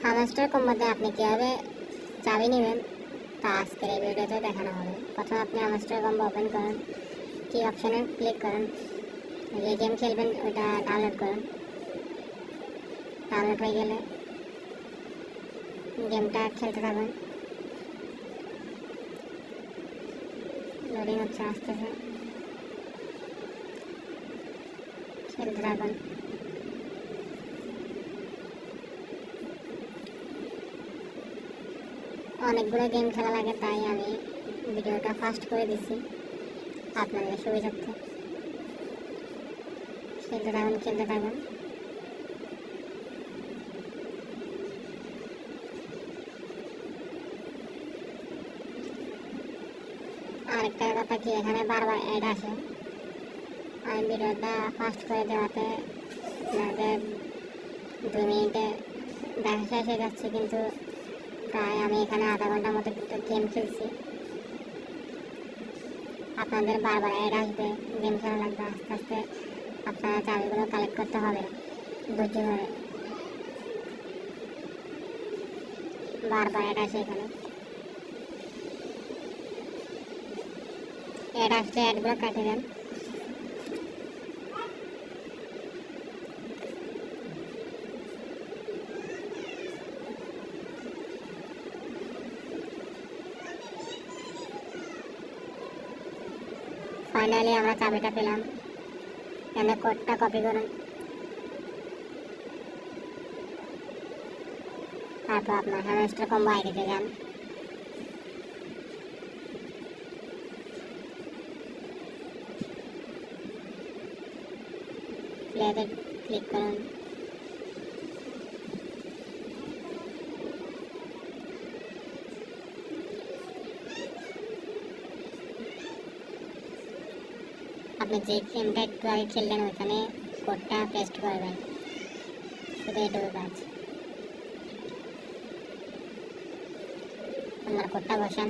Hamster কম্বোতে আপনি কীভাবে চাবি নেবেন তা আজকের এই ভিডিওতে দেখানো হবে। প্রথমে আপনি হ্যামস্টার কম্বো ওপেন করুন, কি অপশানে ক্লিক করুন, যে গেম খেলবেন ওইটা ডাউনলোড করুন। ডাউনলোড হয়ে গেলে গেমটা খেলতে থাকুন। লোডিং হচ্ছে, আসতেছে, খেলতে থাকুন। অনেকগুলো গেম খেলা লাগে, তাই আমি ভিডিওটা ফাস্ট করে দিচ্ছি আপনাদের সুবিধার্থে। খেলতে থাকুন, খেলতে থাকুন। আরেকটা কথা কি, এখানে বারবার অ্যাড আসে। আমি ভিডিওটা ফাস্ট করে দেওয়াতে আপনাদের 2 মিনিটে দেখা শেষ হয়ে যাচ্ছে, কিন্তু প্রায় আমি এখানে আধা ঘন্টার মতো গেম খেলছি। আপনাদের বারবার অ্যাড আসবে, গেম খেলা লাগবে, আস্তে আস্তে আপনারা চাবিগুলো কালেক্ট করতে হবে ধৈর্য ধরে। বারবার অ্যাড আসে এখানে, অ্যাড আসলে অ্যাডগুলো কাটে দেন। ফাইনালি আমরা চাবিটা পেলাম। এখানে কোডটা কপি করুন, তারপর আপনার হ্যামস্টার কম্বো আইডিতে যান। প্লেতে ক্লিক করুন। আপনি যে গেমটা একটু আগে খেললেন ওইখানে কোডটা পেস্ট করবেন, শুধু এটুকু কাজ। আপনার কোডটা বসান।